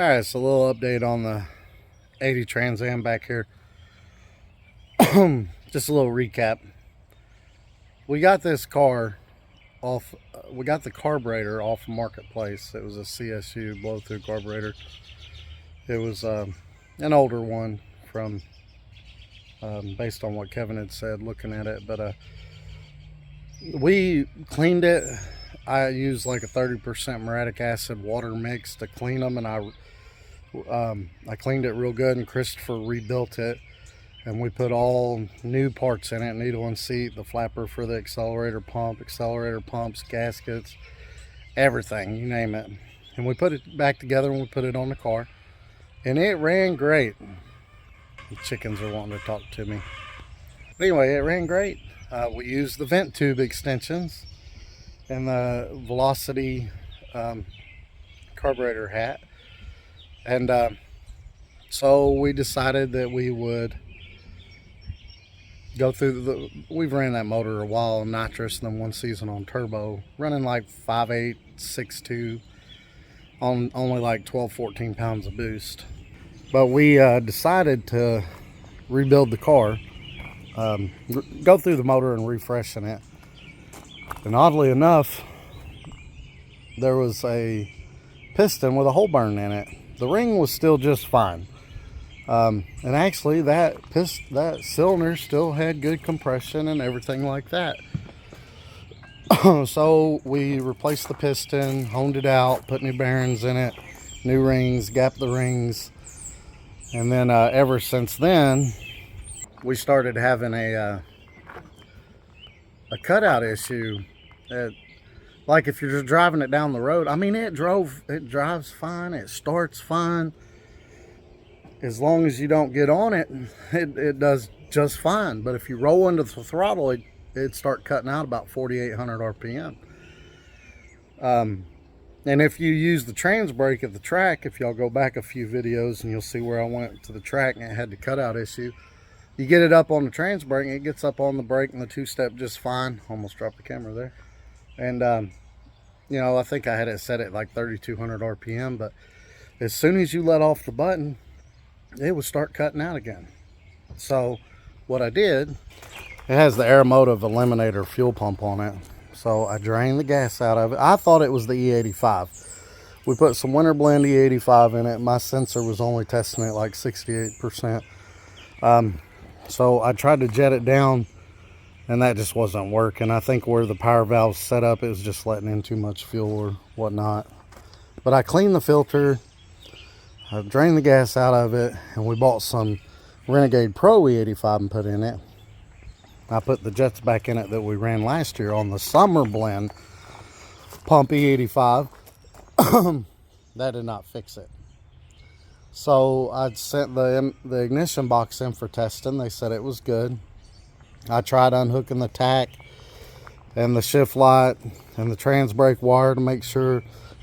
Alright, so a little update on the 80 Trans Am back here. Just a little recap. We got this car off, we got the carburetor off Marketplace. It was a CSU blow through carburetor. It was an older one from, based on what Kevin had said looking at it. But we cleaned it. I used like a 30% muriatic acid water mix to clean them, and I cleaned it real good, and Christopher rebuilt it, and we put all new parts in it: needle and seat, the flapper for the accelerator pumps, gaskets, everything, you name it. And we put it back together and we put it on the car, and it ran great. The chickens are wanting to talk to me. But anyway, it ran great. We used the vent tube extensions and the Velocity carburetor hat. And so we decided that we would go through we've ran that motor a while, nitrous, and then one season on turbo, running like 5.8, 6.2 on only like 12-14 pounds of boost. But we decided to rebuild the car, go through the motor and refreshen it. And oddly enough, there was a piston with a hole burn in it. The ring was still just fine, and actually that cylinder still had good compression and everything like that. So we replaced the piston, honed it out, put new bearings in it, new rings, gapped the rings, and then ever since then we started having a cutout issue. Like if you're just driving it down the road, I mean, it drives fine, it starts fine. As long as you don't get on it, it does just fine. But if you roll into the throttle, it'd start cutting out about 4,800 RPM. And if you use the trans brake at the track, if y'all go back a few videos and you'll see where I went to the track and it had the cutout issue, you get it up on the trans brake and it gets up on the brake and the two-step just fine. Almost dropped the camera there. And you know, I think I had it set at like 3,200 RPM, but as soon as you let off the button, it would start cutting out again. So what I did, it has the Aeromotive Eliminator fuel pump on it. So I drained the gas out of it. I thought it was the E85. We put some winter blend E85 in it. My sensor was only testing it like 68%. So I tried to jet it down, and that just wasn't working. I think where the power valve's set up, it was just letting in too much fuel or whatnot. But I cleaned the filter, I drained the gas out of it, and we bought some Renegade Pro E85 and put in it. I put the jets back in it that we ran last year on the summer blend pump E85. That did not fix it. So I sent the ignition box in for testing. They said it was good. I tried unhooking the tack and the shift light and the trans brake wire to make sure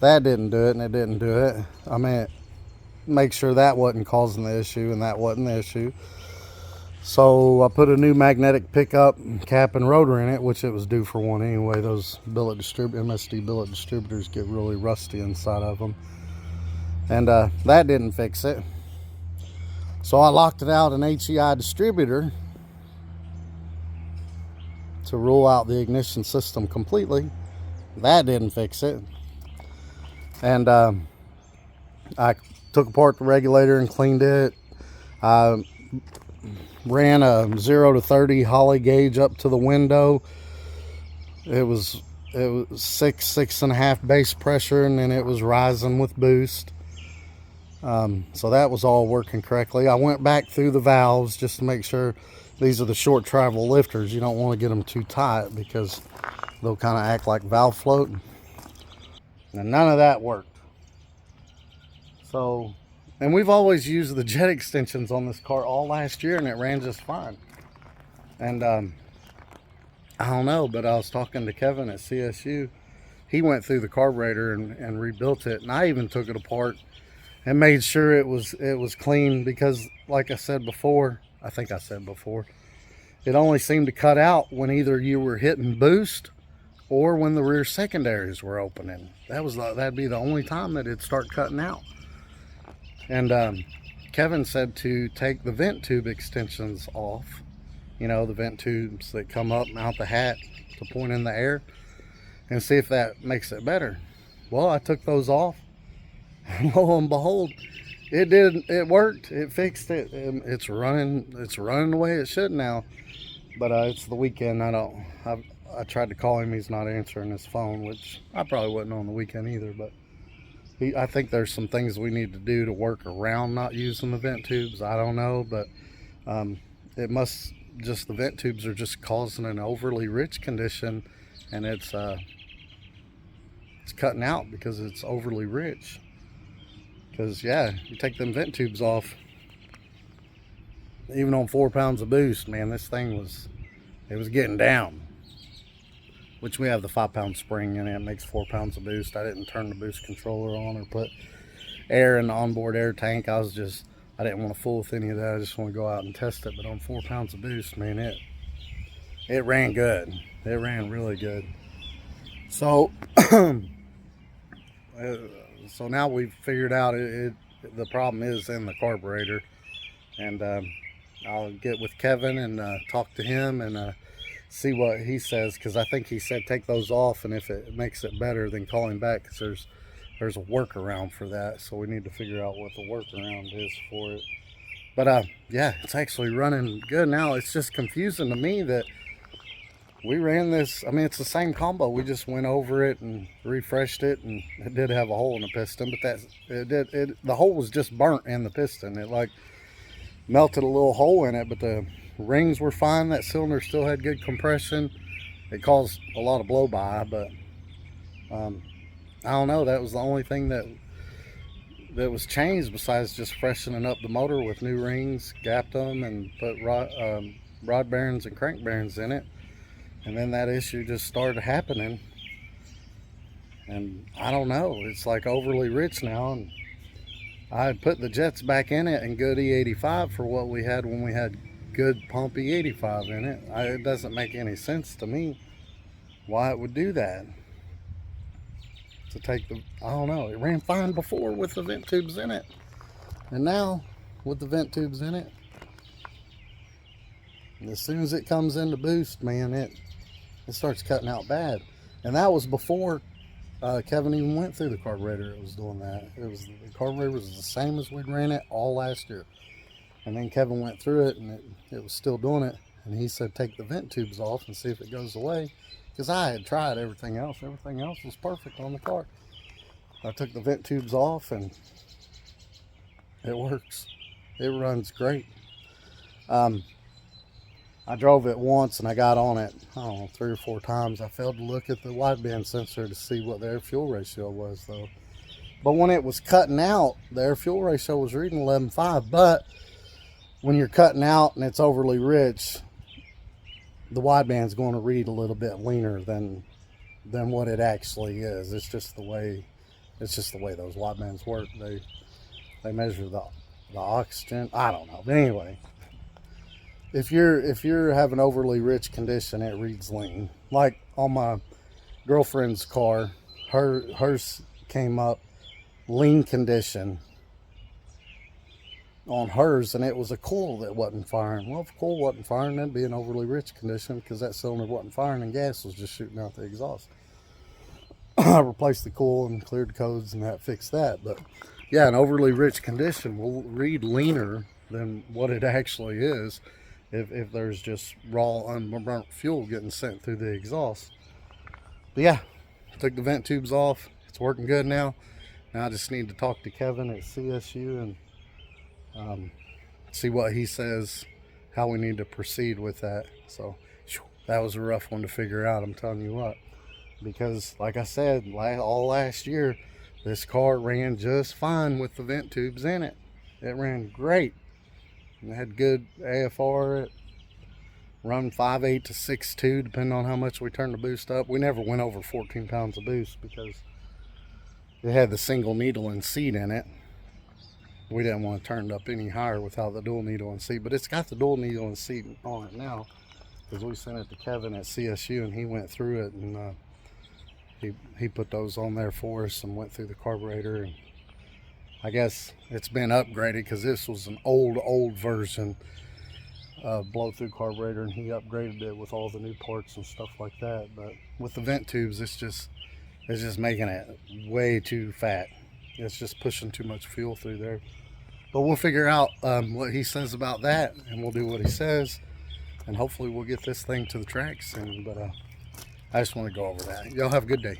that didn't do it, and it didn't do it. I mean, make sure that wasn't causing the issue, and that wasn't the issue. So I put a new magnetic pickup cap and rotor in it, which it was due for one anyway. Those MSD billet distributors get really rusty inside of them, and that didn't fix it. So I locked it out an HEI distributor to rule out the ignition system completely. That didn't fix it. And I took apart the regulator and cleaned it. I ran a 0 to 30 Holley gauge up to the window. It was 6.5 base pressure, and then it was rising with boost. So that was all working correctly. I went back through the valves just to make sure. These are the short travel lifters. You don't want to get them too tight because they'll kind of act like valve float. And none of that worked. So, and we've always used the jet extensions on this car all last year, and it ran just fine. And I don't know, but I was talking to Kevin at CSU. He went through the carburetor and rebuilt it, and I even took it apart and made sure it was clean, because like I said before, I think I said before, it only seemed to cut out when either you were hitting boost or when the rear secondaries were opening. That'd be the only time that it'd start cutting out. And Kevin said to take the vent tube extensions off. You know, the vent tubes that come up out the hat to point in the air, and see if that makes it better. Well, I took those off. Lo and behold, it did. It worked. It fixed it. It's running. It's running the way it should now. But it's the weekend. I tried to call him. He's not answering his phone, which I probably wouldn't on the weekend either. But I think there's some things we need to do to work around not using the vent tubes. I don't know, but it must just, the vent tubes are just causing an overly rich condition, and it's cutting out because it's overly rich. Because yeah, you take them vent tubes off, even on 4 pounds of boost, man, this thing was getting down. Which we have the 5-pound spring in it. It makes 4 pounds of boost. I didn't turn the boost controller on or put air in the onboard air tank. I didn't want to fool with any of that. I just want to go out and test it. But on 4 pounds of boost, man, it ran good. It ran really good. So so now we've figured out the problem is in the carburetor, and I'll get with Kevin and talk to him and see what he says, because I think he said take those off, and if it makes it better, then call him back, because there's a workaround for that. So we need to figure out what the workaround is for it. But yeah, it's actually running good now. It's just confusing to me that we ran this. I mean, it's the same combo. We just went over it and refreshed it, and it did have a hole in the piston, but the hole was just burnt in the piston. It like melted a little hole in it, but the rings were fine. That cylinder still had good compression. It caused a lot of blow by, but I don't know. That was the only thing that was changed, besides just freshening up the motor with new rings, gapped them, and put rod bearings and crank bearings in it. And then that issue just started happening, and I don't know, it's like overly rich now. And I had put the jets back in it and good E85 for what we had when we had good pump E85 in it. It doesn't make any sense to me why it would do that. To take I don't know, it ran fine before with the vent tubes in it, and now with the vent tubes in it, as soon as it comes into boost, man, it starts cutting out bad. And that was before Kevin even went through the carburetor. It was doing that. The carburetor was the same as we'd ran it all last year. And then Kevin went through it, and it was still doing it. And he said, take the vent tubes off and see if it goes away. Because I had tried everything else. Everything else was perfect on the car. I took the vent tubes off, and it works. It runs great. I drove it once, and I got on it, I don't know, 3 or 4 times. I failed to look at the wideband sensor to see what the air fuel ratio was, though. But when it was cutting out, the air fuel ratio was reading 11.5. But when you're cutting out and it's overly rich, the wideband's going to read a little bit leaner than what it actually is. It's just the way those widebands work. They measure the oxygen. I don't know. But anyway, if you're having overly rich condition, it reads lean. Like on my girlfriend's car, hers came up lean condition on hers, and it was a coil that wasn't firing. Well, if a coil wasn't firing, that'd be an overly rich condition, because that cylinder wasn't firing and gas was just shooting out the exhaust. I replaced the coil and cleared the codes, and that fixed that. But yeah, an overly rich condition will read leaner than what it actually is if there's just raw unburnt fuel getting sent through the exhaust. But yeah, took the vent tubes off. It's working good now. Now I just need to talk to Kevin at CSU and see what he says, how we need to proceed with that. So that was a rough one to figure out, I'm telling you what. Because like I said, all last year, this car ran just fine with the vent tubes in it. It ran great. It had good AFR. It run 5.8 to 6.2, depending on how much we turned the boost up. We never went over 14 pounds of boost because it had the single needle and seat in it. We didn't want to turn it up any higher without the dual needle and seat, but it's got the dual needle and seat on it now, because we sent it to Kevin at CSU, and he went through it, and he put those on there for us and went through the carburetor, and I guess it's been upgraded because this was an old version blow through carburetor, and he upgraded it with all the new parts and stuff like that. But with the vent tubes, it's just making it way too fat. It's just pushing too much fuel through there. But we'll figure out what he says about that, and we'll do what he says, and hopefully we'll get this thing to the track soon. But I just want to go over that. Y'all have a good day.